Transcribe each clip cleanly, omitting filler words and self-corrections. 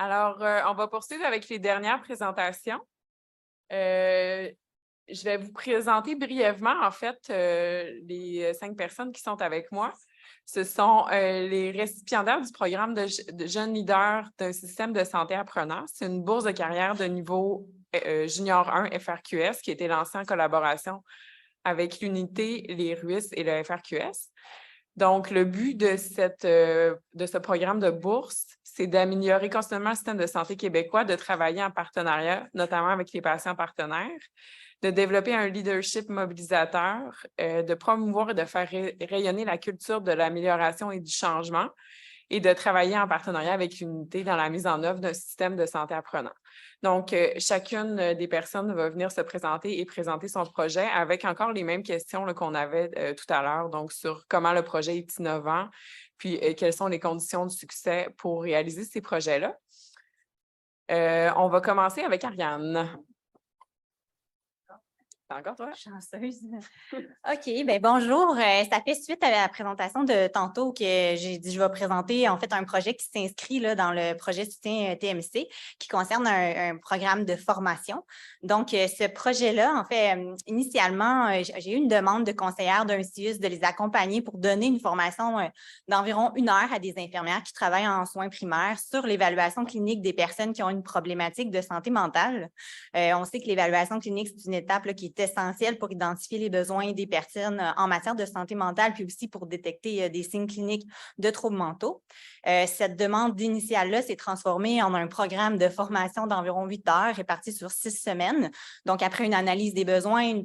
Alors, on va poursuivre avec les dernières présentations. Je vais vous présenter brièvement, en fait, les 5 personnes qui sont avec moi. Ce sont les récipiendaires du programme de jeunes leaders d'un système de santé apprenant. C'est une bourse de carrière de niveau Junior 1 FRQS qui a été lancée en collaboration avec l'Unité, les RUIS et le FRQS. Donc, le but de ce programme de bourse, c'est d'améliorer constamment le système de santé québécois, de travailler en partenariat, notamment avec les patients partenaires, de développer un leadership mobilisateur, de promouvoir et de faire rayonner la culture de l'amélioration et du changement et de travailler en partenariat avec l'unité dans la mise en œuvre d'un système de santé apprenant. Donc, chacune des personnes va venir se présenter et présenter son projet avec encore les mêmes questions qu'on avait tout à l'heure, donc sur comment le projet est innovant, puis quelles sont les conditions de succès pour réaliser ces projets-là. On va commencer avec Ariane. Encore toi? Chanceuse. OK, bien bonjour. Ça fait suite à la présentation de tantôt que j'ai dit je vais présenter en fait un projet qui s'inscrit dans le projet soutien TMC qui concerne un programme de formation. Donc, ce projet-là, en fait, initialement, j'ai eu une demande de conseillère d'un CIUS de les accompagner pour donner une formation d'environ 1 heure à des infirmières qui travaillent en soins primaires sur l'évaluation clinique des personnes qui ont une problématique de santé mentale. On sait que l'évaluation clinique, c'est une étape qui est essentielle pour identifier les besoins des personnes en matière de santé mentale, puis aussi pour détecter des signes cliniques de troubles mentaux. Cette demande initiale-là s'est transformée en un programme de formation d'environ 8 heures réparti sur 6 semaines. Donc, après une analyse des besoins,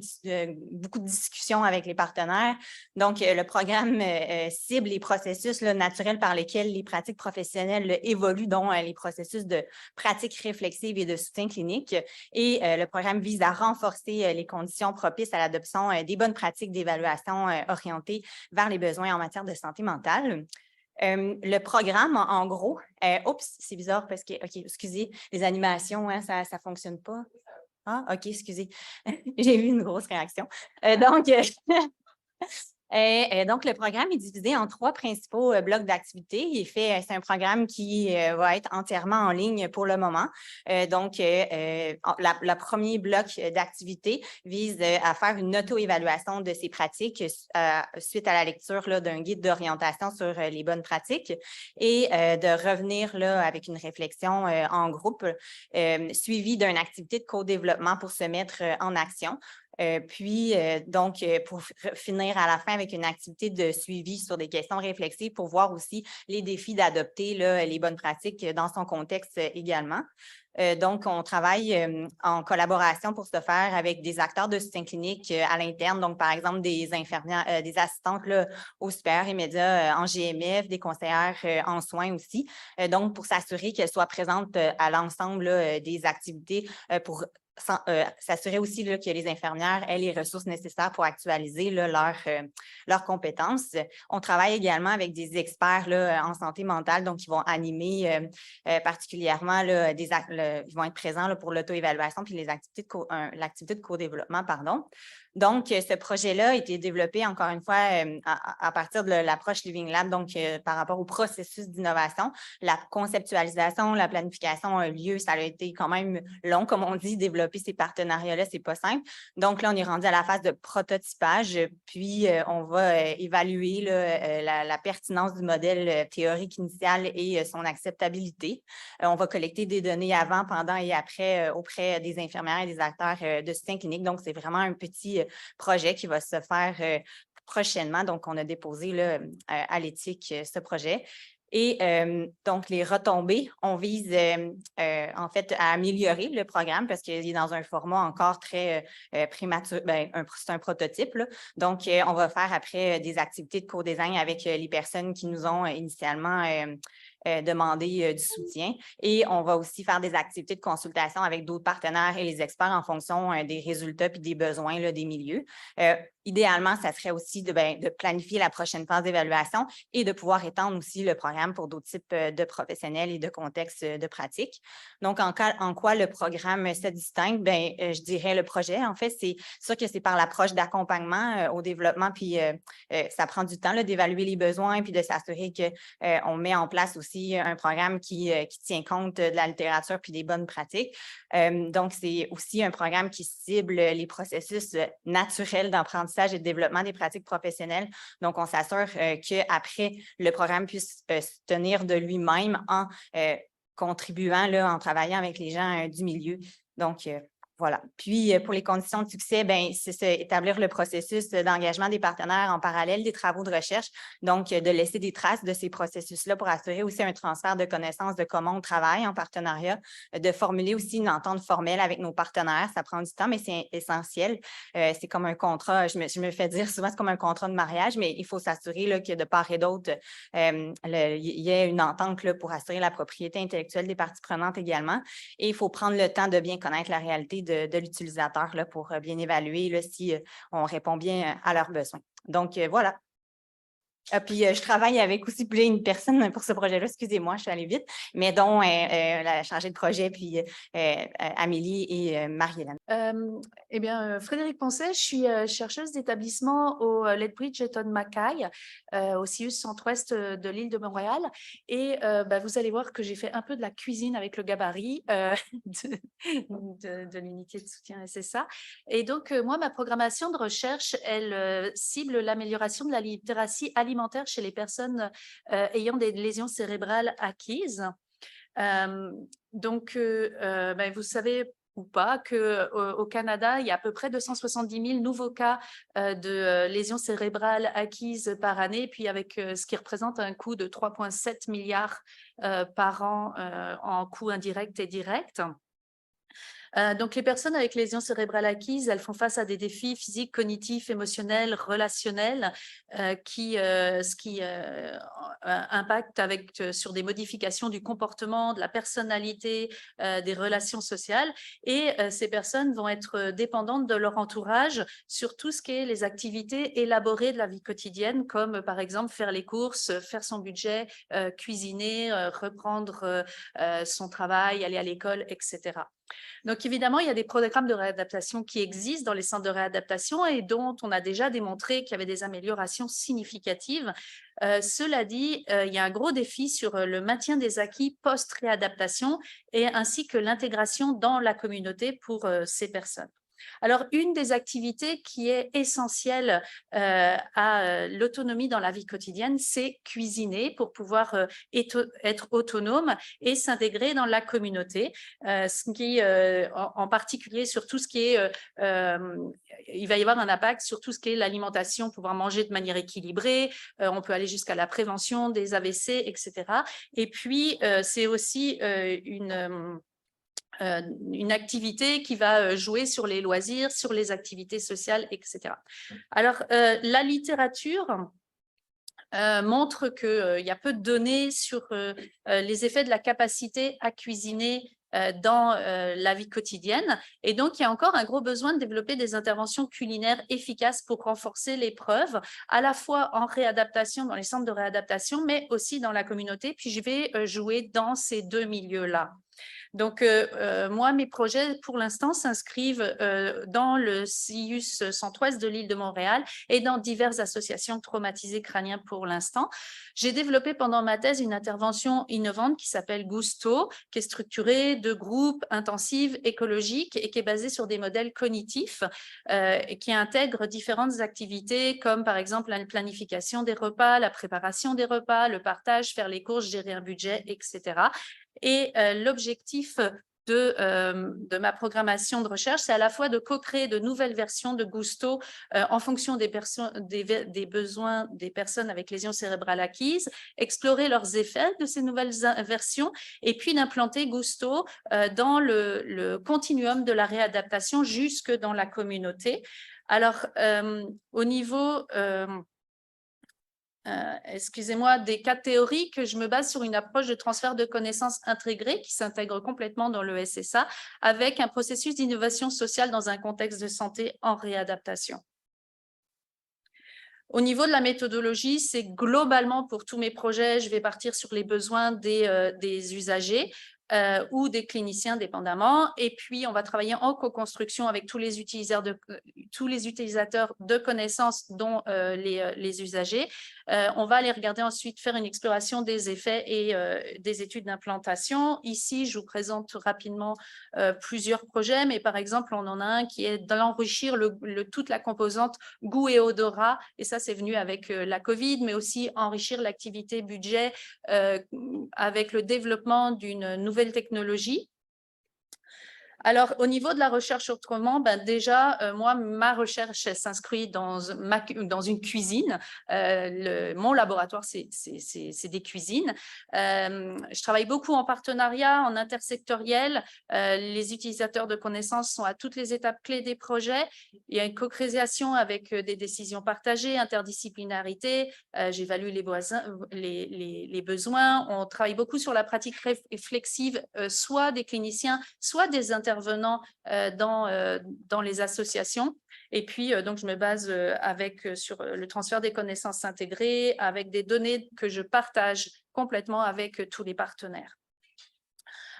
beaucoup de discussions avec les partenaires. Donc, le programme cible les processus naturels par lesquels les pratiques professionnelles évoluent, dont les processus de pratique réflexive et de soutien clinique. Et le programme vise à renforcer les conditions propices à l'adoption des bonnes pratiques d'évaluation orientées vers les besoins en matière de santé mentale. Le programme, en gros, oups, c'est bizarre parce que, OK, excusez, les animations, hein, ça ne fonctionne pas. Ah, OK, excusez, j'ai eu une grosse réaction. Donc, le programme est divisé en 3 principaux blocs d'activités. C'est un programme qui va être entièrement en ligne pour le moment. Le premier bloc d'activité vise à faire une auto-évaluation de ces pratiques suite à la lecture d'un guide d'orientation sur les bonnes pratiques et de revenir avec une réflexion en groupe suivie d'une activité de co-développement pour se mettre en action. Pour finir à la fin avec une activité de suivi sur des questions réflexives pour voir aussi les défis d'adopter les bonnes pratiques dans son contexte également. Donc, on travaille en collaboration pour ce faire avec des acteurs de soutien clinique à l'interne, donc par exemple des infirmières, des assistantes aux supérieurs immédiats en GMF, des conseillères en soins aussi. Donc, pour s'assurer qu'elles soient présentes à l'ensemble des activités pour s'assurer aussi que les infirmières aient les ressources nécessaires pour actualiser leurs compétences. On travaille également avec des experts en santé mentale, donc ils vont animer particulièrement ils vont être présents pour l'auto-évaluation puis l'activité de co-développement, pardon. Donc, ce projet-là a été développé, encore une fois, à partir de l'approche Living Lab, donc par rapport au processus d'innovation. La conceptualisation, la planification a eu lieu, ça a été quand même long, comme on dit, développer ces partenariats-là, c'est pas simple. Donc là, on est rendu à la phase de prototypage, puis on va évaluer la pertinence du modèle théorique initial et son acceptabilité. On va collecter des données avant, pendant et après auprès des infirmières et des acteurs de soutien clinique. Donc, c'est vraiment un petit projet qui va se faire prochainement. Donc, on a déposé à l'éthique ce projet. Et donc, les retombées, on vise en fait à améliorer le programme parce qu'il est dans un format encore très prématuré. C'est un prototype. Donc, on va faire après des activités de co-design avec les personnes qui nous ont initialement demander du soutien. Et on va aussi faire des activités de consultation avec d'autres partenaires et les experts en fonction des résultats et des besoins des milieux. Idéalement, ça serait aussi de planifier la prochaine phase d'évaluation et de pouvoir étendre aussi le programme pour d'autres types de professionnels et de contextes de pratique. Donc, en quoi le programme se distingue? Je dirais le projet, en fait, c'est sûr que c'est par l'approche d'accompagnement au développement, puis ça prend du temps d'évaluer les besoins puis de s'assurer qu'on met en place aussi aussi un programme qui tient compte de la littérature puis des bonnes pratiques. Donc, c'est aussi un programme qui cible les processus naturels d'apprentissage et de développement des pratiques professionnelles. Donc, on s'assure qu'après, le programme puisse se tenir de lui-même en contribuant, là, en travaillant avec les gens du milieu. Donc, voilà. Puis, pour les conditions de succès, c'est établir le processus d'engagement des partenaires en parallèle des travaux de recherche. Donc, de laisser des traces de ces processus-là pour assurer aussi un transfert de connaissances de comment on travaille en partenariat, de formuler aussi une entente formelle avec nos partenaires. Ça prend du temps, mais c'est essentiel. C'est comme un contrat. Je me fais dire souvent, c'est comme un contrat de mariage, mais il faut s'assurer là, que de part et d'autre, il y ait une entente là, pour assurer la propriété intellectuelle des parties prenantes également. Et il faut prendre le temps de bien connaître la réalité de l'utilisateur là, pour bien évaluer là, si on répond bien à leurs besoins. Donc, voilà. Puis, je travaille avec aussi une personne pour ce projet-là, excusez-moi, je suis allée vite, mais dont la chargée de projet, puis Amélie et Marie-Hélène. Eh bien, Frédérique Poncet, je suis chercheuse d'établissement au Lethbridge Eton Mackay, au CIUS centre-ouest de l'île de Montréal. Et vous allez voir que j'ai fait un peu de la cuisine avec le gabarit de l'unité de soutien SSA. Et donc, moi, ma programmation de recherche, elle cible l'amélioration de la littératie alimentaire chez les personnes ayant des lésions cérébrales acquises. Vous savez ou pas qu'au Canada, il y a à peu près 270 000 nouveaux cas de lésions cérébrales acquises par année, puis avec ce qui représente un coût de 3,7 milliards par an en coûts indirects et directs. Donc, les personnes avec lésions cérébrales acquises, elles font face à des défis physiques, cognitifs, émotionnels, relationnels qui impactent sur des modifications du comportement, de la personnalité, des relations sociales. Et ces personnes vont être dépendantes de leur entourage sur tout ce qui est les activités élaborées de la vie quotidienne, comme par exemple faire les courses, faire son budget, cuisiner, reprendre son travail, aller à l'école, etc. Donc, évidemment, il y a des programmes de réadaptation qui existent dans les centres de réadaptation et dont on a déjà démontré qu'il y avait des améliorations significatives. Cela dit, il y a un gros défi sur le maintien des acquis post-réadaptation et ainsi que l'intégration dans la communauté pour ces personnes. Alors, une des activités qui est essentielle à l'autonomie dans la vie quotidienne, c'est cuisiner pour pouvoir être autonome et s'intégrer dans la communauté, ce qui, en particulier sur tout ce qui est, il va y avoir un impact sur tout ce qui est l'alimentation, pouvoir manger de manière équilibrée, on peut aller jusqu'à la prévention des AVC, etc. Et puis, c'est aussi une activité qui va jouer sur les loisirs, sur les activités sociales, etc. Alors, la littérature montre qu'il y a peu de données sur les effets de la capacité à cuisiner dans la vie quotidienne. Et donc, il y a encore un gros besoin de développer des interventions culinaires efficaces pour renforcer l'épreuve, à la fois en réadaptation, dans les centres de réadaptation, mais aussi dans la communauté. Puis, je vais jouer dans ces deux milieux-là. Donc, moi, mes projets, pour l'instant, s'inscrivent dans le CIUS centre-ouest de l'île de Montréal et dans diverses associations traumatisées crâniens pour l'instant. J'ai développé pendant ma thèse une intervention innovante qui s'appelle Gusto, qui est structurée de groupes intensifs écologiques et qui est basée sur des modèles cognitifs et qui intègrent différentes activités comme, par exemple, la planification des repas, la préparation des repas, le partage, faire les courses, gérer un budget, etc. Et l'objectif de ma programmation de recherche, c'est à la fois de co-créer de nouvelles versions de Gusto en fonction des besoins des personnes avec lésions cérébrales acquises, explorer leurs effets de ces nouvelles versions et puis d'implanter Gusto dans le continuum de la réadaptation jusque dans la communauté. Alors, au niveau excusez-moi, des cas théoriques, je me base sur une approche de transfert de connaissances intégrée qui s'intègre complètement dans le SSA avec un processus d'innovation sociale dans un contexte de santé en réadaptation. Au niveau de la méthodologie, c'est globalement pour tous mes projets, je vais partir sur les besoins des usagers ou des cliniciens dépendamment. Et puis, on va travailler en co-construction avec tous les utilisateurs de connaissances, dont les usagers. On va aller regarder ensuite, faire une exploration des effets et des études d'implantation. Ici, je vous présente rapidement plusieurs projets, mais par exemple, on en a un qui est d'enrichir toute la composante goût et odorat. Et ça, c'est venu avec la COVID, mais aussi enrichir l'activité budget avec le développement d'une nouvelle technologie. Alors, au niveau de la recherche autrement, déjà, moi, ma recherche s'inscrit dans une cuisine. Mon laboratoire, c'est des cuisines. Je travaille beaucoup en partenariat, en intersectoriel. Les utilisateurs de connaissances sont à toutes les étapes clés des projets. Il y a une co-création avec des décisions partagées, interdisciplinarité. J'évalue les besoins. On travaille beaucoup sur la pratique réflexive, soit des cliniciens, soit des intervenants dans les associations. Et puis, donc, je me base sur le transfert des connaissances intégrées, avec des données que je partage complètement avec tous les partenaires.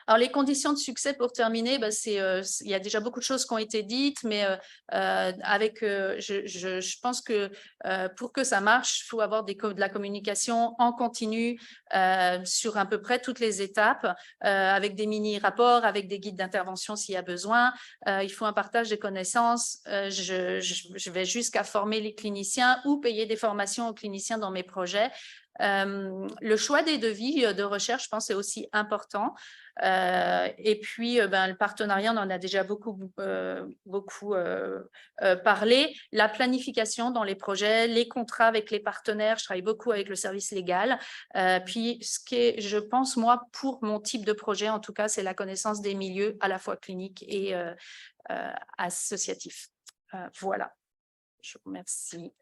Alors, les conditions de succès, pour terminer, il y a déjà beaucoup de choses qui ont été dites, mais je pense que pour que ça marche, il faut avoir de la communication en continu sur à peu près toutes les étapes, avec des mini-rapports, avec des guides d'intervention s'il y a besoin. Il faut un partage des connaissances. Je vais jusqu'à former les cliniciens ou payer des formations aux cliniciens dans mes projets. Le choix des devis de recherche, je pense, est aussi important. Et puis, le partenariat, on en a déjà beaucoup parlé. La planification dans les projets, les contrats avec les partenaires, je travaille beaucoup avec le service légal. Puis, ce qui est, je pense, moi, pour mon type de projet, en tout cas, c'est la connaissance des milieux à la fois cliniques et associatifs. Voilà. Je vous remercie.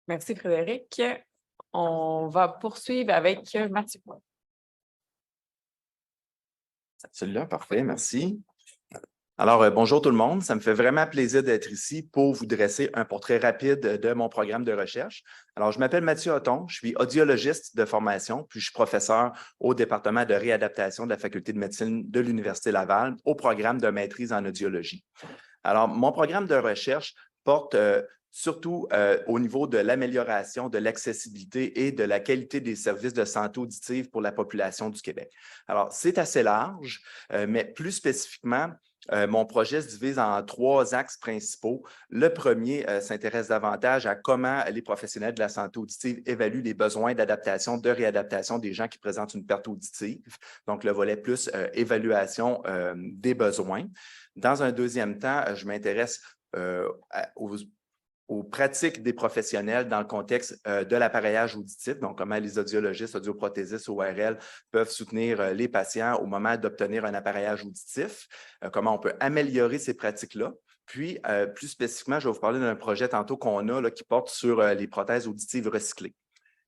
Merci, Frédéric. On va poursuivre avec Mathieu. Celui-là, parfait, merci. Alors, bonjour tout le monde. Ça me fait vraiment plaisir d'être ici pour vous dresser un portrait rapide de mon programme de recherche. Alors, je m'appelle Mathieu Hotton, je suis audiologiste de formation, puis je suis professeur au département de réadaptation de la Faculté de médecine de l'Université Laval au programme de maîtrise en audiologie. Alors, mon programme de recherche porte surtout au niveau de l'amélioration de l'accessibilité et de la qualité des services de santé auditive pour la population du Québec. Alors, c'est assez large, mais plus spécifiquement, mon projet se divise en 3 axes principaux. Le premier s'intéresse davantage à comment les professionnels de la santé auditive évaluent les besoins d'adaptation, de réadaptation des gens qui présentent une perte auditive. Donc, le volet plus évaluation des besoins. Dans un deuxième temps, je m'intéresse aux pratiques des professionnels dans le contexte de l'appareillage auditif, donc comment les audiologistes, audioprothésistes, ORL peuvent soutenir les patients au moment d'obtenir un appareillage auditif, comment on peut améliorer ces pratiques-là. Puis, plus spécifiquement, je vais vous parler d'un projet tantôt qu'on a là, qui porte sur les prothèses auditives recyclées.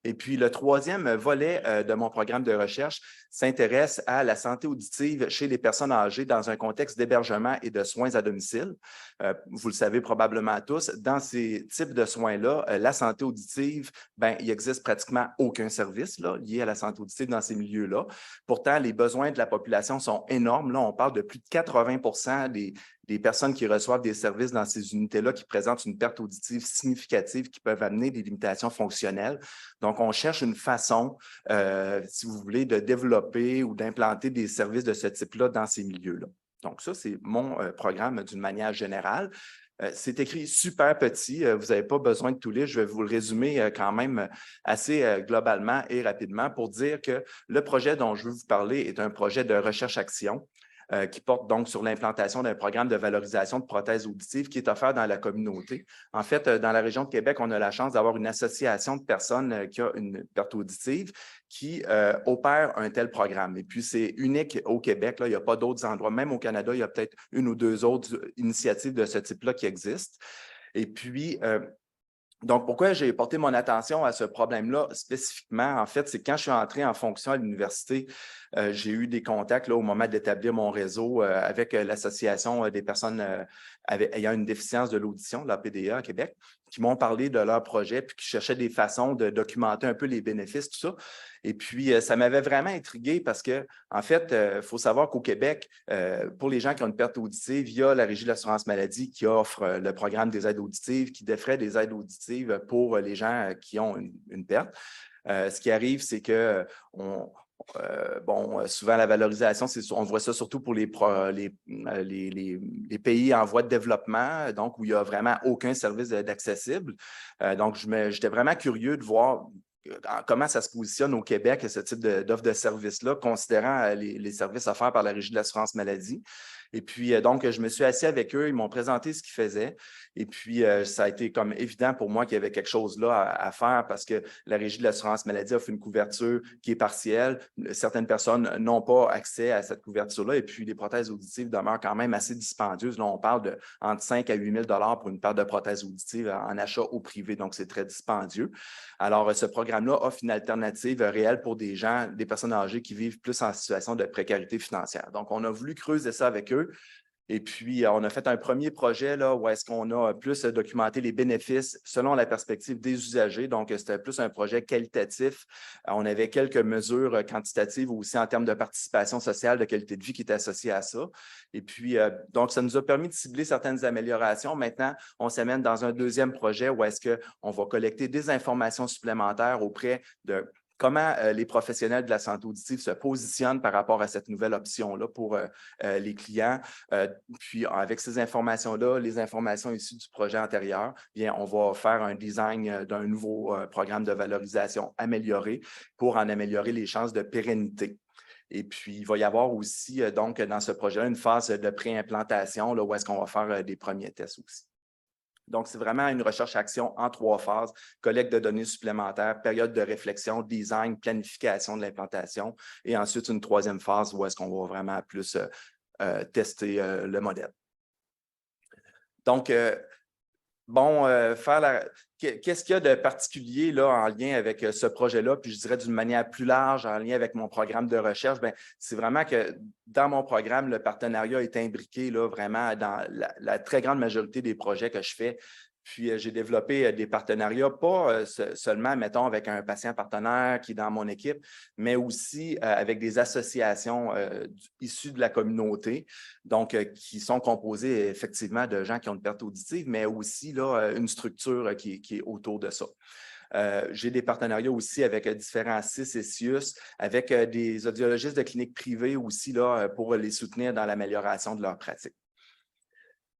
Et puis, le troisième volet de mon programme de recherche s'intéresse à la santé auditive chez les personnes âgées dans un contexte d'hébergement et de soins à domicile. Vous le savez probablement tous, dans ces types de soins-là, la santé auditive, il n'existe pratiquement aucun service là, lié à la santé auditive dans ces milieux-là. Pourtant, les besoins de la population sont énormes. Là, on parle de plus de 80% des personnes qui reçoivent des services dans ces unités-là qui présentent une perte auditive significative qui peuvent amener des limitations fonctionnelles. Donc, on cherche une façon, si vous voulez, de développer ou d'implanter des services de ce type-là dans ces milieux-là. Donc, ça, c'est mon programme d'une manière générale. C'est écrit super petit, vous n'avez pas besoin de tout lire, je vais vous le résumer quand même assez globalement et rapidement pour dire que le projet dont je veux vous parler est un projet de recherche-action qui porte donc sur l'implantation d'un programme de valorisation de prothèses auditives qui est offert dans la communauté. En fait, dans la région de Québec, on a la chance d'avoir une association de personnes qui a une perte auditive qui opère un tel programme. Et puis, c'est unique au Québec. Là, il n'y a pas d'autres endroits. Même au Canada, il y a peut-être 1 ou 2 autres initiatives de ce type-là qui existent. Et puis, donc, pourquoi j'ai porté mon attention à ce problème-là spécifiquement? En fait, c'est quand je suis entré en fonction à l'université, j'ai eu des contacts là, au moment d'établir mon réseau avec l'Association des personnes ayant une déficience de l'audition, la PDA à Québec, qui m'ont parlé de leur projet puis qui cherchaient des façons de documenter un peu les bénéfices, tout ça. Et puis, ça m'avait vraiment intrigué parce que, en fait, il faut savoir qu'au Québec, pour les gens qui ont une perte auditive, il y a la Régie de l'assurance maladie qui offre le programme des aides auditives, qui défraie des aides auditives pour les gens qui ont une perte. Ce qui arrive, c'est que souvent la valorisation, on voit ça surtout pour les pays en voie de développement, donc où il n'y a vraiment aucun service d'accessible. Donc, j'étais vraiment curieux de voir comment ça se positionne au Québec, ce type d'offre de service-là, considérant les services offerts par la Régie de l'assurance maladie. Et puis, donc, je me suis assis avec eux, ils m'ont présenté ce qu'ils faisaient. Et puis, ça a été comme évident pour moi qu'il y avait quelque chose là à faire parce que la Régie de l'assurance maladie offre une couverture qui est partielle. Certaines personnes n'ont pas accès à cette couverture-là. Et puis, les prothèses auditives demeurent quand même assez dispendieuses. Là, on parle de entre 5 à 8 000 $ pour une paire de prothèses auditives en achat au privé. Donc, c'est très dispendieux. Alors, ce programme-là offre une alternative réelle pour des gens, des personnes âgées qui vivent plus en situation de précarité financière. Donc, on a voulu creuser ça avec eux. Et puis, on a fait un premier projet là, où est-ce qu'on a plus documenté les bénéfices selon la perspective des usagers. Donc, c'était plus un projet qualitatif. On avait quelques mesures quantitatives aussi en termes de participation sociale, de qualité de vie qui étaient associées à ça. Et puis, donc, ça nous a permis de cibler certaines améliorations. Maintenant, on s'amène dans un deuxième projet où est-ce qu'on va collecter des informations supplémentaires auprès de comment les professionnels de la santé auditive se positionnent par rapport à cette nouvelle option-là pour les clients. Puis, avec ces informations-là, les informations issues du projet antérieur, bien, on va faire un design d'un nouveau programme de valorisation amélioré pour en améliorer les chances de pérennité. Et puis, il va y avoir aussi, donc, dans ce projet-là, une phase de préimplantation, là, où est-ce qu'on va faire des premiers tests aussi. Donc, c'est vraiment une recherche-action en 3 phases, collecte de données supplémentaires, période de réflexion, design, planification de l'implantation et ensuite une 3e phase où est-ce qu'on va vraiment plus tester le modèle. Donc, qu'est-ce qu'il y a de particulier là, en lien avec ce projet-là? Puis je dirais d'une manière plus large, en lien avec mon programme de recherche, c'est vraiment que dans mon programme, le partenariat est imbriqué là, vraiment dans la très grande majorité des projets que je fais. Puis, j'ai développé des partenariats, pas seulement, mettons, avec un patient partenaire qui est dans mon équipe, mais aussi avec des associations issues de la communauté, donc qui sont composées effectivement de gens qui ont une perte auditive, mais aussi là, une structure qui est autour de ça. J'ai des partenariats aussi avec différents CIS et CIUS, avec des audiologistes de cliniques privées aussi là, pour les soutenir dans l'amélioration de leur pratique.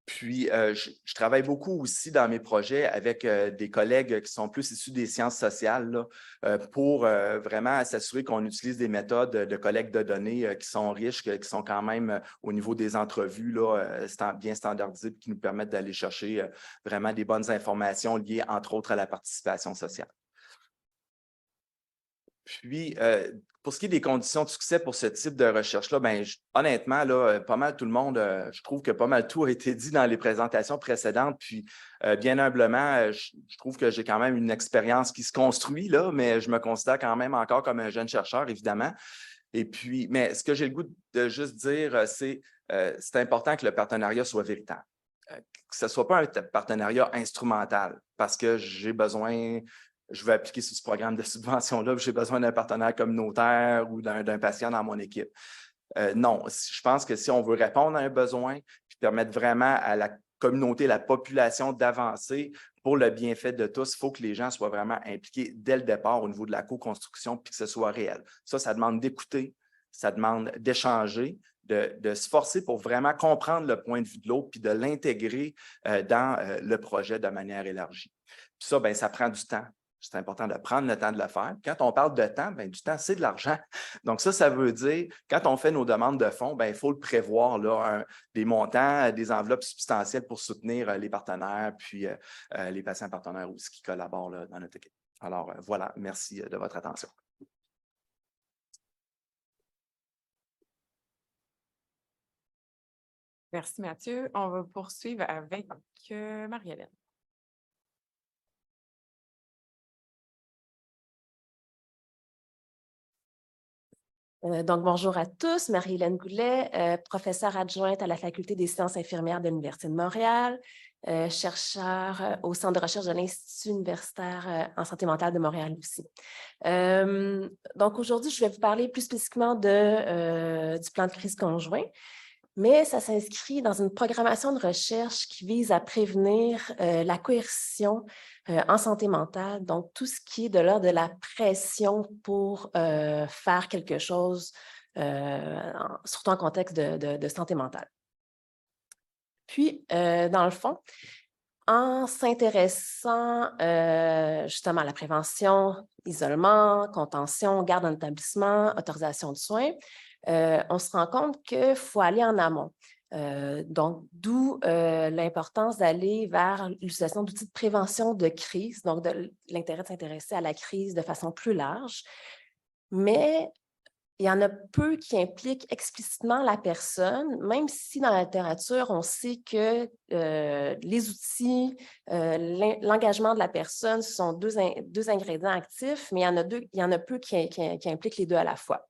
Puis, je travaille beaucoup aussi dans mes projets avec des collègues qui sont plus issus des sciences sociales là, pour vraiment s'assurer qu'on utilise des méthodes de collecte de données qui sont riches, qui sont quand même au niveau des entrevues là, bien standardisées, qui nous permettent d'aller chercher vraiment des bonnes informations liées, entre autres, à la participation sociale. Puis, pour ce qui est des conditions de succès pour ce type de recherche-là, honnêtement, là, pas mal tout le monde, je trouve que pas mal tout a été dit dans les présentations précédentes. Puis, bien humblement, je trouve que j'ai quand même une expérience qui se construit, là, mais je me considère quand même encore comme un jeune chercheur, évidemment. Et puis, mais ce que j'ai le goût de juste dire, c'est important que le partenariat soit véritable. Que ce ne soit pas un partenariat instrumental parce que je veux appliquer sur ce programme de subvention-là, j'ai besoin d'un partenaire communautaire ou d'un patient dans mon équipe. Non, je pense que si on veut répondre à un besoin puis permettre vraiment à la communauté, la population d'avancer pour le bienfait de tous, il faut que les gens soient vraiment impliqués dès le départ au niveau de la co-construction puis que ce soit réel. Ça demande d'écouter, ça demande d'échanger, de se forcer pour vraiment comprendre le point de vue de l'autre puis de l'intégrer dans le projet de manière élargie. Puis ça, ça prend du temps. C'est important de prendre le temps de le faire. Quand on parle de temps, du temps, c'est de l'argent. Donc ça veut dire, quand on fait nos demandes de fonds, il faut le prévoir, là, des montants, des enveloppes substantielles pour soutenir les partenaires, puis les patients partenaires aussi qui collaborent là, dans notre équipe. Alors voilà, merci de votre attention. Merci Mathieu. On va poursuivre avec Marie-Hélène. Donc, bonjour à tous. Marie-Hélène Goulet, professeure adjointe à la Faculté des sciences infirmières de l'Université de Montréal, chercheur au Centre de recherche de l'Institut universitaire en santé mentale de Montréal aussi. Donc, aujourd'hui, je vais vous parler plus spécifiquement du plan de crise conjoint, mais ça s'inscrit dans une programmation de recherche qui vise à prévenir la coercition en santé mentale, donc tout ce qui est de l'ordre de la pression pour faire quelque chose, surtout en contexte de santé mentale. Puis, dans le fond, en s'intéressant justement à la prévention, isolement, contention, garde en établissement, autorisation de soins, on se rend compte qu'il faut aller en amont. Donc, d'où l'importance d'aller vers l'utilisation d'outils de prévention de crise, donc de l'intérêt de s'intéresser à la crise de façon plus large. Mais il y en a peu qui impliquent explicitement la personne, même si dans la littérature, on sait que les outils, l'engagement de la personne sont deux ingrédients actifs, mais il y en a peu qui impliquent les deux à la fois.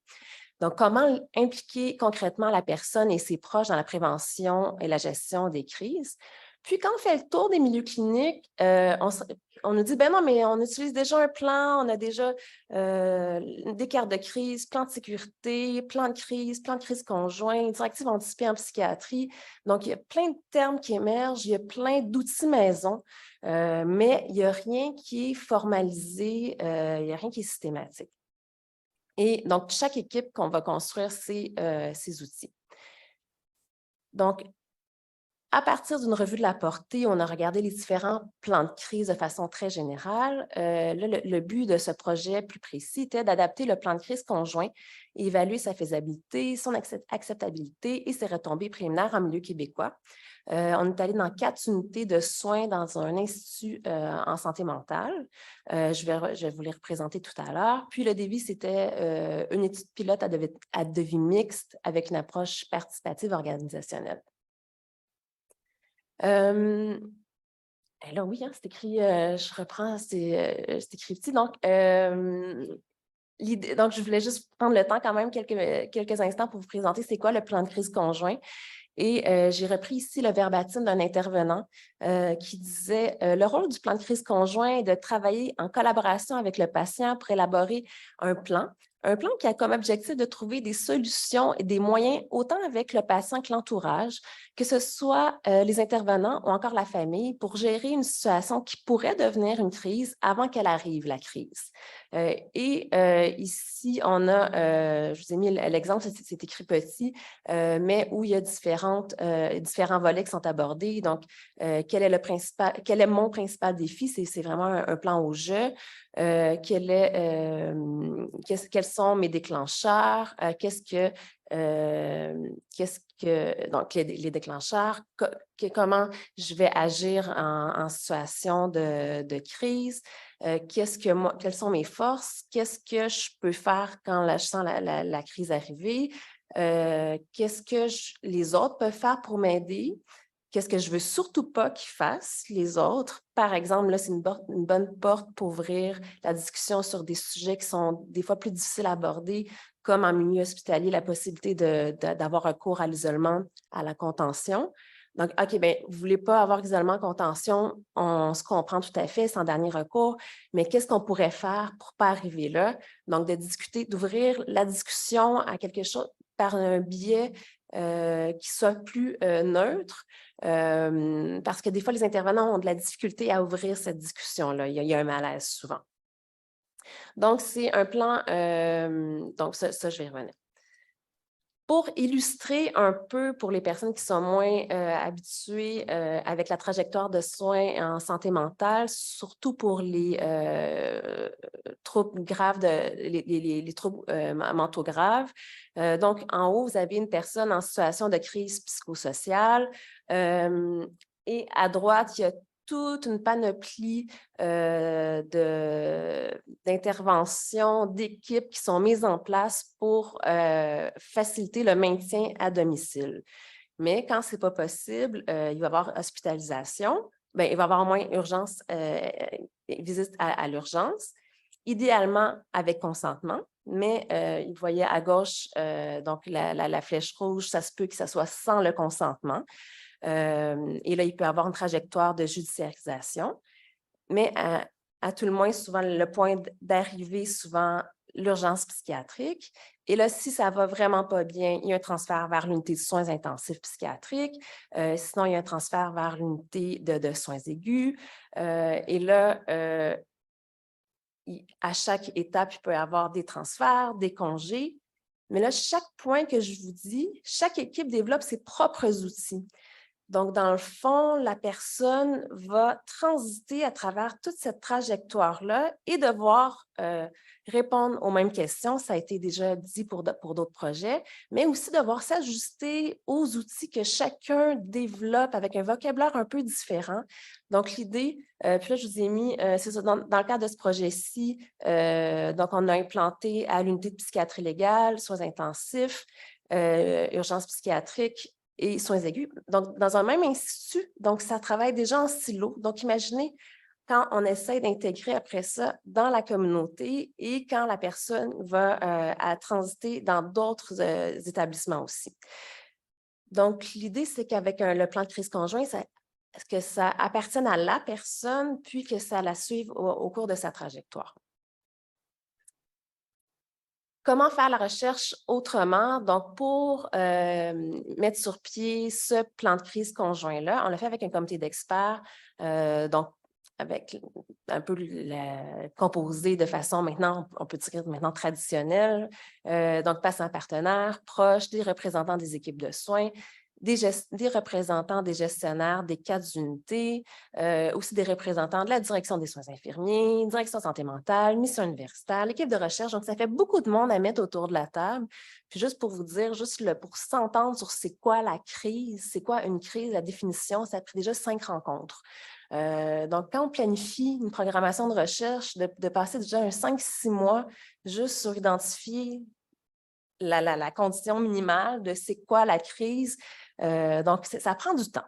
Donc, comment impliquer concrètement la personne et ses proches dans la prévention et la gestion des crises? Puis, quand on fait le tour des milieux cliniques, on nous dit, ben non, mais on utilise déjà un plan, on a déjà des cartes de crise, plan de sécurité, plan de crise conjoint, directive anticipée en psychiatrie. Donc, il y a plein de termes qui émergent, il y a plein d'outils maison, mais il n'y a rien qui est formalisé, il n'y a rien qui est systématique. Et donc, chaque équipe qu'on va construire ses outils. Donc, à partir d'une revue de la portée, on a regardé les différents plans de crise de façon très générale. Le but de ce projet plus précis était d'adapter le plan de crise conjoint et évaluer sa faisabilité, son acceptabilité et ses retombées préliminaires en milieu québécois. On est allé dans 4 unités de soins dans un institut en santé mentale. Je vais vous les représenter tout à l'heure. Puis le défi, c'était une étude pilote à devis mixte avec une approche participative organisationnelle. Là, oui, hein, c'est écrit, je reprends, c'est écrit petit. Donc, je voulais juste prendre le temps quand même quelques instants pour vous présenter c'est quoi le plan de crise conjoint. Et j'ai repris ici le verbatim d'un intervenant qui disait « Le rôle du plan de crise conjoint est de travailler en collaboration avec le patient pour élaborer un plan qui a comme objectif de trouver des solutions et des moyens autant avec le patient que l'entourage, que ce soit les intervenants ou encore la famille, pour gérer une situation qui pourrait devenir une crise avant qu'elle arrive, la crise. » Ici, on a, je vous ai mis l'exemple, c'est écrit petit, mais où il y a différents volets qui sont abordés. Donc, quel est mon principal défi? C'est vraiment un plan au jeu. Quels sont mes déclencheurs? Donc, les déclencheurs, comment je vais agir en situation de crise? Quelles sont mes forces? Qu'est-ce que je peux faire quand je sens la crise arriver? Qu'est-ce que les autres peuvent faire pour m'aider? Qu'est-ce que je ne veux surtout pas qu'ils fassent, les autres? Par exemple, là, c'est une bonne porte pour ouvrir la discussion sur des sujets qui sont des fois plus difficiles à aborder, comme en milieu hospitalier, la possibilité d'avoir recours à l'isolement, à la contention. Donc, OK, bien, vous ne voulez pas avoir l'isolement, contention, on se comprend tout à fait, c'est en dernier recours, mais qu'est-ce qu'on pourrait faire pour ne pas arriver là? Donc, de discuter, d'ouvrir la discussion à quelque chose par un biais qui soit plus neutre, parce que des fois, les intervenants ont de la difficulté à ouvrir cette discussion-là. Il y a un malaise souvent. Donc, c'est un plan, donc ça, je vais y revenir. Pour illustrer un peu pour les personnes qui sont moins habituées avec la trajectoire de soins en santé mentale, surtout pour les troubles graves, les troubles mentaux graves. Donc, en haut, vous avez une personne en situation de crise psychosociale et à droite, il y a toute une panoplie d'interventions, d'équipes qui sont mises en place pour faciliter le maintien à domicile. Mais quand ce n'est pas possible, il va y avoir hospitalisation, bien, il va y avoir au moins urgence, visite à l'urgence, idéalement avec consentement. mais il voyait à gauche, donc la flèche rouge, ça se peut que ça soit sans le consentement. Et là, il peut y avoir une trajectoire de judiciarisation. Mais à tout le moins, souvent, le point d'arrivée, souvent, l'urgence psychiatrique. Et là, si ça ne va vraiment pas bien, il y a un transfert vers l'unité de soins intensifs psychiatriques. Sinon, il y a un transfert vers l'unité de soins aigus. Et là, à chaque étape, il peut y avoir des transferts, des congés. Mais là, chaque point que je vous dis, chaque équipe développe ses propres outils. Donc, dans le fond, la personne va transiter à travers toute cette trajectoire-là et devoir répondre aux mêmes questions. Ça a été déjà dit pour d'autres projets, mais aussi devoir s'ajuster aux outils que chacun développe avec un vocabulaire un peu différent. Donc, l'idée, puis là, je vous ai mis, c'est ça, dans le cadre de ce projet-ci, donc on a implanté à l'unité de psychiatrie légale, soins intensifs, urgences psychiatriques, et soins aigus, donc dans un même institut, donc ça travaille déjà en silo. Donc, imaginez quand on essaie d'intégrer après ça dans la communauté et quand la personne va à transiter dans d'autres établissements aussi. Donc, l'idée, c'est qu'avec le plan de crise conjoint, que ça appartienne à la personne, puis que ça la suive au cours de sa trajectoire. Comment faire la recherche autrement? Donc, pour mettre sur pied ce plan de crise conjoint-là, on l'a fait avec un comité d'experts, donc avec un peu composé de façon maintenant, on peut dire maintenant traditionnelle, donc patients partenaires, proches, des représentants des équipes de soins, des représentants des gestionnaires des 4 unités, aussi des représentants de la direction des soins infirmiers, direction santé mentale, mission universitaire, l'équipe de recherche. Donc, ça fait beaucoup de monde à mettre autour de la table. Puis juste pour vous dire, pour s'entendre sur c'est quoi la crise, c'est quoi une crise, la définition, ça a pris déjà 5 rencontres. Donc, quand on planifie une programmation de recherche, de passer déjà un 5-6 mois juste sur identifier la condition minimale de c'est quoi la crise. Donc, ça prend du temps.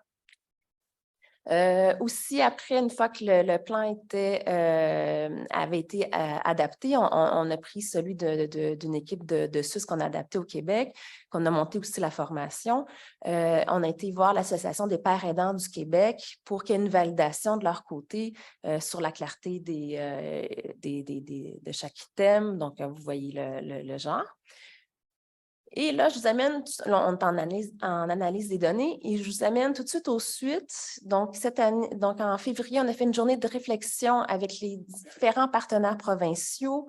Aussi, après, une fois que le plan avait été adapté, on a pris celui d'une équipe de SUS qu'on a adapté au Québec, qu'on a monté aussi la formation. On a été voir l'Association des pères aidants du Québec pour qu'il y ait une validation de leur côté sur la clarté de chaque item. Donc, vous voyez le genre. Et là, je vous amène, on est en analyse des données, et je vous amène tout de suite aux suites. Donc, cette année, donc en février, on a fait une journée de réflexion avec les différents partenaires provinciaux.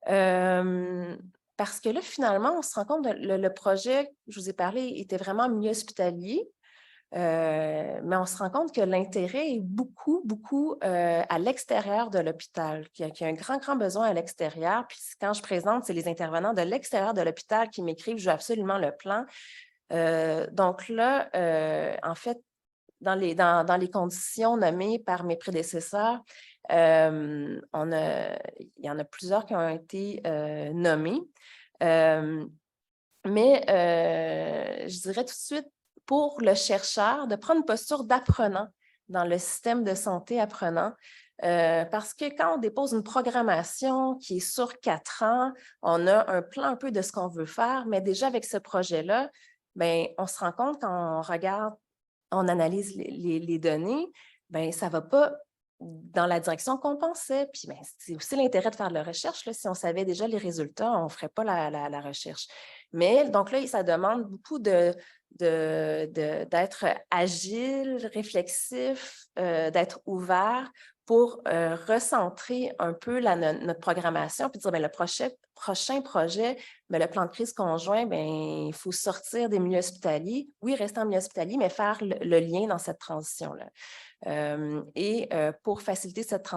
Parce que là, finalement, on se rend compte que le projet, je vous ai parlé, était vraiment milieu hospitalier. Mais on se rend compte que l'intérêt est beaucoup à l'extérieur de l'hôpital, qu'il y a un grand besoin à l'extérieur. Puis quand je présente, c'est les intervenants de l'extérieur de l'hôpital qui m'écrivent « je veux absolument le plan ». Donc là, en fait, dans les conditions nommées par mes prédécesseurs, il y en a plusieurs qui ont été nommés. Mais je dirais tout de suite, pour le chercheur, de prendre une posture d'apprenant dans le système de santé apprenant. Parce que quand on dépose une programmation qui est sur 4 ans, on a un plan un peu de ce qu'on veut faire, mais déjà avec ce projet-là, bien, on se rend compte quand on regarde, on analyse les données, bien, ça ne va pas dans la direction qu'on pensait. Puis bien, c'est aussi l'intérêt de faire de la recherche. Là. Si on savait déjà les résultats, on ne ferait pas la recherche. Mais donc là, ça demande beaucoup d'être agile, réflexif, d'être ouvert pour recentrer un peu notre programmation, puis dire, bien, le prochain projet, bien, le plan de crise conjoint, bien, il faut sortir des milieux hospitaliers. Oui, rester en milieu hospitalier, mais faire le lien dans cette transition-là. Pour faciliter cette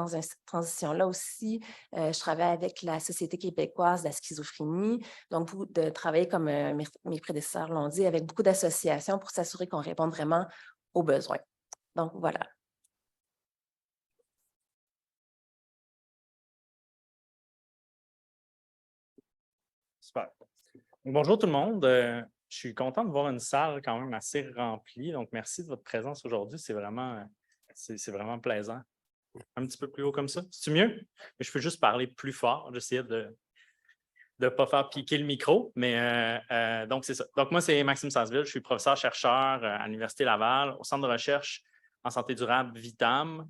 transition-là aussi, je travaille avec la Société québécoise de la schizophrénie, donc de travailler, comme mes prédécesseurs l'ont dit, avec beaucoup d'associations pour s'assurer qu'on réponde vraiment aux besoins. Donc, voilà. Super. Bonjour tout le monde. Je suis content de voir une salle quand même assez remplie. Donc, merci de votre présence aujourd'hui. C'est vraiment plaisant. Un petit peu plus haut comme ça. C'est mieux? Mais je peux juste parler plus fort. J'essayais de ne pas faire piquer le micro, mais donc c'est ça. Donc moi, c'est Maxime Sasseville, je suis professeur-chercheur à l'Université Laval, au Centre de recherche en santé durable Vitam.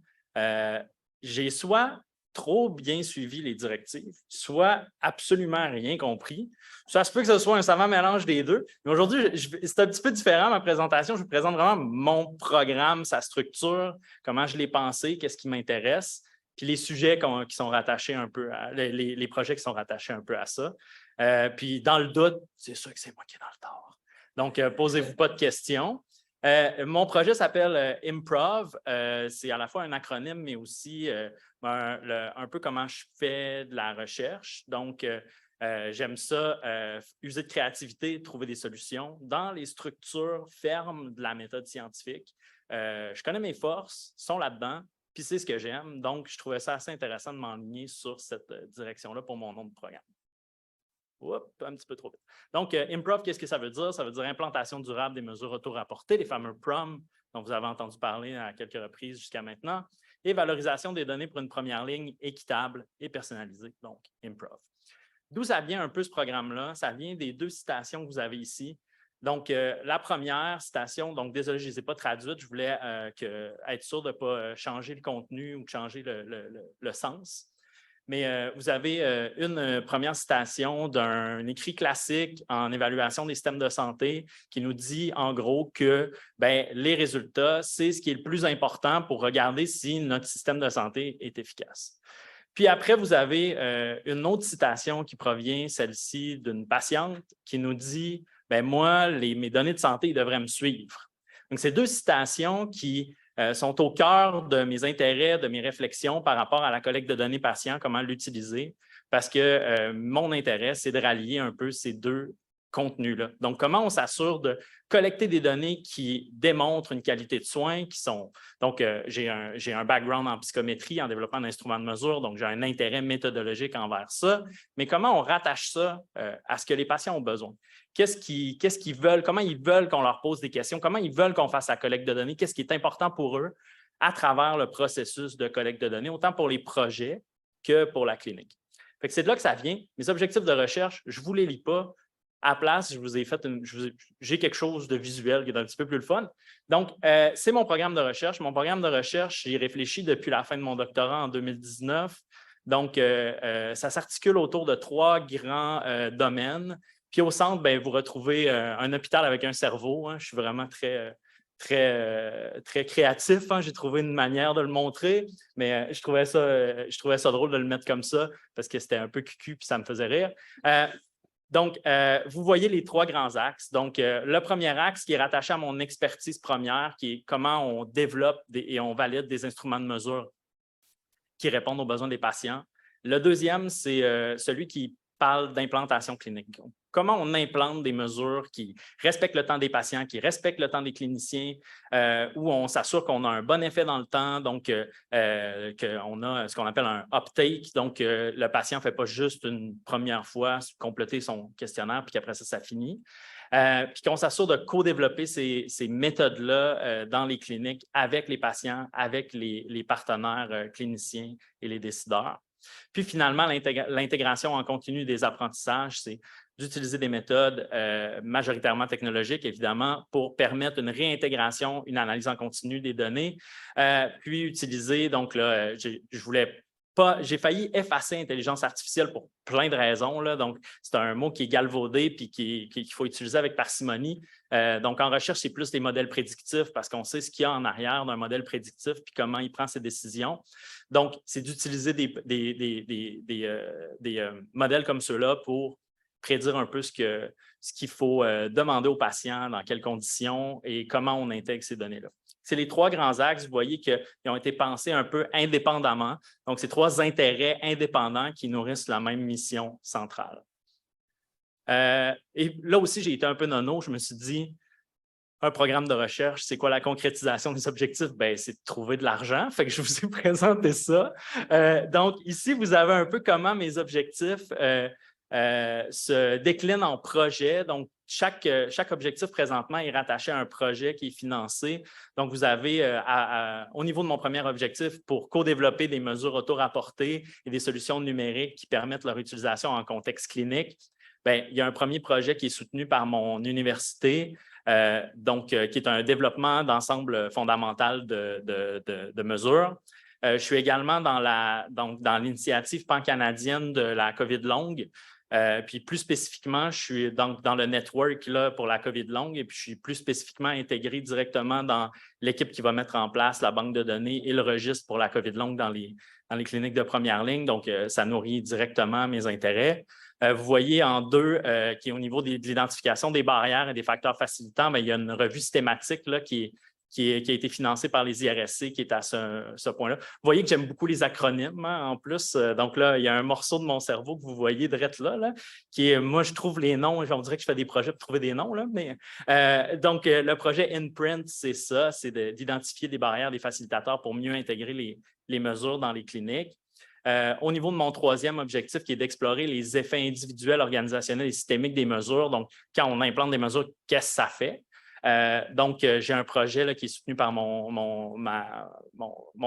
J'ai soit trop bien suivi les directives, soit absolument rien compris. Ça se peut que ce soit un savant mélange des deux. Mais aujourd'hui, c'est un petit peu différent ma présentation. Je vous présente vraiment mon programme, sa structure, comment je l'ai pensé, qu'est-ce qui m'intéresse, puis les sujets qui sont rattachés un peu à les projets qui sont rattachés un peu à ça. Puis dans le doute, c'est sûr que c'est moi qui est dans le tort. Donc, posez-vous pas de questions. Mon projet s'appelle Improv. C'est à la fois un acronyme, mais aussi un peu comment je fais de la recherche. Donc, j'aime ça, user de créativité, trouver des solutions dans les structures fermes de la méthode scientifique. Je connais mes forces, sont là-dedans, puis c'est ce que j'aime. Donc, je trouvais ça assez intéressant de m'enligner sur cette direction-là pour mon nom de programme. Oups, un petit peu trop vite. Donc, Improv, qu'est-ce que ça veut dire? Ça veut dire implantation durable des mesures auto-rapportées, les fameux PROM, dont vous avez entendu parler à quelques reprises jusqu'à maintenant, et valorisation des données pour une première ligne équitable et personnalisée, donc Improv. D'où ça vient un peu ce programme-là? Ça vient des 2 citations que vous avez ici. Donc, la première citation, donc désolé, je ne les ai pas traduites, je voulais être sûr de ne pas changer le contenu ou de changer le sens. Mais vous avez une première citation d'un écrit classique en évaluation des systèmes de santé qui nous dit en gros que les résultats, c'est ce qui est le plus important pour regarder si notre système de santé est efficace. Puis après, vous avez une autre citation qui provient, celle-ci, d'une patiente qui nous dit « moi, mes données de santé, ils devraient me suivre ». Donc, c'est 2 citations qui sont au cœur de mes intérêts, de mes réflexions par rapport à la collecte de données patients, comment l'utiliser, parce que mon intérêt, c'est de rallier un peu ces 2 contenus-là. Donc, comment on s'assure de collecter des données qui démontrent une qualité de soins, qui sont… Donc, j'ai un background en psychométrie, en développement d'instruments de mesure, donc j'ai un intérêt méthodologique envers ça, mais comment on rattache ça à ce que les patients ont besoin? Qu'est-ce qu'ils veulent? Comment ils veulent qu'on leur pose des questions? Comment ils veulent qu'on fasse la collecte de données? Qu'est-ce qui est important pour eux à travers le processus de collecte de données, autant pour les projets que pour la clinique? Fait que c'est de là que ça vient. Mes objectifs de recherche, je ne vous les lis pas. À la place, j'ai quelque chose de visuel qui est un petit peu plus le fun. Donc, c'est mon programme de recherche. Mon programme de recherche, j'y réfléchi depuis la fin de mon doctorat en 2019. Donc, ça s'articule autour de 3 grands domaines. Puis au centre, vous retrouvez un hôpital avec un cerveau. Je suis vraiment très créatif. J'ai trouvé une manière de le montrer, mais je trouvais ça drôle de le mettre comme ça parce que c'était un peu cucu puis ça me faisait rire. Donc, vous voyez les 3 grands axes. Donc, le premier axe qui est rattaché à mon expertise première, qui est comment on développe et on valide des instruments de mesure qui répondent aux besoins des patients. Le deuxième, c'est celui qui parle d'implantation clinique. Comment on implante des mesures qui respectent le temps des patients, qui respectent le temps des cliniciens, où on s'assure qu'on a un bon effet dans le temps, donc qu'on a ce qu'on appelle un uptake, donc le patient ne fait pas juste une première fois compléter son questionnaire, puis qu'après ça, ça finit. Puis qu'on s'assure de co-développer ces méthodes-là dans les cliniques avec les patients, avec les partenaires cliniciens et les décideurs. Puis finalement, l'intégration en continu des apprentissages, c'est d'utiliser des méthodes majoritairement technologiques, évidemment, pour permettre une réintégration, une analyse en continu des données, puis utiliser, donc là, j'ai failli effacer intelligence artificielle pour plein de raisons, là. Donc, c'est un mot qui est galvaudé puis qu'il faut utiliser avec parcimonie. Donc, en recherche, c'est plus des modèles prédictifs parce qu'on sait ce qu'il y a en arrière d'un modèle prédictif puis comment il prend ses décisions. Donc, c'est d'utiliser des modèles comme ceux-là pour prédire un peu ce qu'il faut demander aux patients, dans quelles conditions et comment on intègre ces données-là. C'est les 3 grands axes, vous voyez qu'ils ont été pensés un peu indépendamment. Donc, c'est 3 intérêts indépendants qui nourrissent la même mission centrale. Et là aussi, j'ai été un peu nono. Je me suis dit, un programme de recherche, c'est quoi la concrétisation des objectifs? C'est de trouver de l'argent. Fait que je vous ai présenté ça. Donc, ici, vous avez un peu comment mes objectifs se décline en projets. Donc, chaque objectif présentement est rattaché à un projet qui est financé. Donc, vous avez, au niveau de mon premier objectif, pour co-développer des mesures auto-rapportées et des solutions numériques qui permettent leur utilisation en contexte clinique, bien, il y a un premier projet qui est soutenu par mon université, qui est un développement d'ensemble fondamental de mesures. Je suis également dans l'initiative pan-canadienne de la COVID longue. Puis plus spécifiquement, je suis dans le network là, pour la COVID longue et puis je suis plus spécifiquement intégré directement dans l'équipe qui va mettre en place la banque de données et le registre pour la COVID longue dans les cliniques de première ligne. Donc, ça nourrit directement mes intérêts. Vous voyez en deux, qui est au niveau de l'identification des barrières et des facteurs facilitants, bien, il y a une revue systématique là, qui a été financée par les IRSC, qui est à ce point-là. Vous voyez que j'aime beaucoup les acronymes en plus. Donc là, il y a un morceau de mon cerveau que vous voyez direct là, qui est, moi, je trouve les noms, on dirait que je fais des projets pour trouver des noms, là, mais donc le projet InPrint, c'est ça, c'est d'identifier des barrières, des facilitateurs pour mieux intégrer les mesures dans les cliniques. Au niveau de mon troisième objectif, qui est d'explorer les effets individuels, organisationnels et systémiques des mesures. Donc, quand on implante des mesures, qu'est-ce que ça fait? Donc, j'ai un projet là, qui est soutenu par mon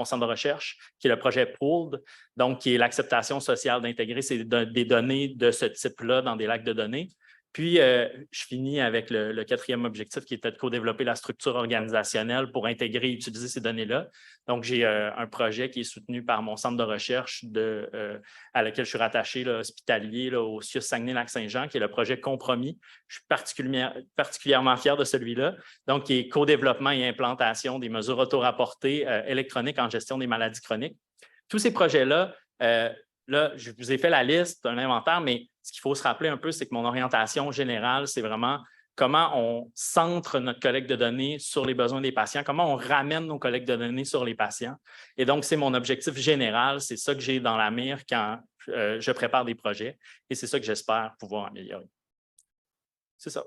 centre de recherche, qui est le projet Pooled, donc qui est l'acceptation sociale d'intégrer des données de ce type-là dans des lacs de données. Puis, je finis avec le quatrième objectif qui était de co-développer la structure organisationnelle pour intégrer et utiliser ces données-là. Donc, j'ai un projet qui est soutenu par mon centre de recherche à lequel je suis rattaché, là, hospitalier, là, au CIUS Saguenay-Lac-Saint-Jean, qui est le projet Compromis. Je suis particulièrement fier de celui-là, donc qui est co-développement et implantation des mesures auto-rapportées électroniques en gestion des maladies chroniques. Tous ces projets-là, là, je vous ai fait la liste, un inventaire, mais ce qu'il faut se rappeler un peu, c'est que mon orientation générale, c'est vraiment comment on centre notre collecte de données sur les besoins des patients, comment on ramène nos collectes de données sur les patients. Et donc, c'est mon objectif général, c'est ça que j'ai dans la mire quand je prépare des projets et c'est ça que j'espère pouvoir améliorer. C'est ça.